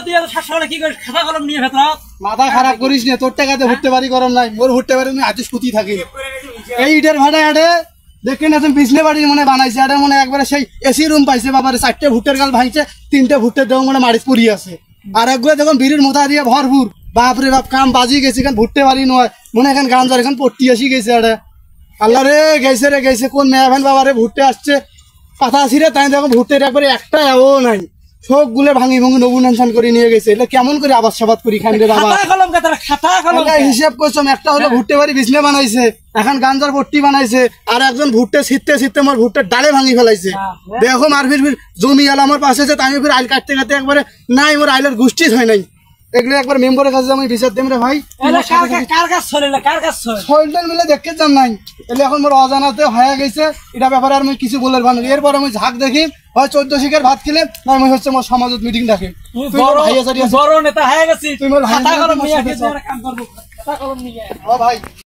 তুই এত সকালে কি করিস খাতা কলম নিয়ে ভেতর মাথা খারাপ করিস না তোর টাকাতে ভুট্টে বাড়ি গরম নাই মোর ভুট্টে বাড়ি আমি হাতে সুতি থাকি এই ইটের ভাড়া আড়ে দেখে না তুমি বিছনে বাড়ি মনে বানাইছে আড়ে মনে একবারে সেই এসি রুম পাইছে বাবারে 4টে ভুট্টের গাল ভাঙছে 3টে ভুট্টের দেহ মনে মারিচ পড়ি আছে আর একগুলো যখন বিড়ির মোথা দিয়ে ভরপুর বাপরে বাপ কাম বাজি গেছে এখান ভুট্টে বাড়ি নয় মনে এখান গাঞ্জার এখান পট্টি আসি গেছে আড়ে আল্লাহ রে গেছে কোন মেয়া ভান বাবারে ভুট্টে আসছে পাতা ছিঁড়ে তাই দেখো ভুট্টের একবারে একটা ও নাই সব গুলো ভাঙি ভঙ্গি নবুনান করে নিয়ে গেছে এটা কেমন করে আবাদ সাবাদ করি খান রে বাবা খাতা কলম হিসাব করছম একটা হলো ভুট্টে বাড়ি বিছনে বানাইছে এখন গাঞ্জার পট্টি বানাইছে আর একজন ভুট্টে ছিটতে মোর ভুট্টের ডালে ভাঙি ফেলাইছে দেখো মার ফির জমি আল আমার পাশে আছে তাই ফির আইল কাটতে কাটতে একবারে নাই মোর আইলের গোষ্ঠী হয় নাই এগুলো একবার মেম্বারের কাছে আমি বিচার দেম রে ভাই কার কাজ চলে শরীরটার মিলে দেখতে চান নাই এলে এখন মোর অজানাতে হয়ে গেছে এটা ব্যাপারে আর আমি কিছু বলার ভালো এরপর আমি ঝাঁক দেখি হয় 14 শিখের ভাত খেলে না আমি হচ্ছে মোর সমাজত মিটিং ডাকে বড় নেতা হয়ে গেছিস তুই মোর খাতা কলম নিয়ে কাম করবো খাতা কলম নিয়ে ভাই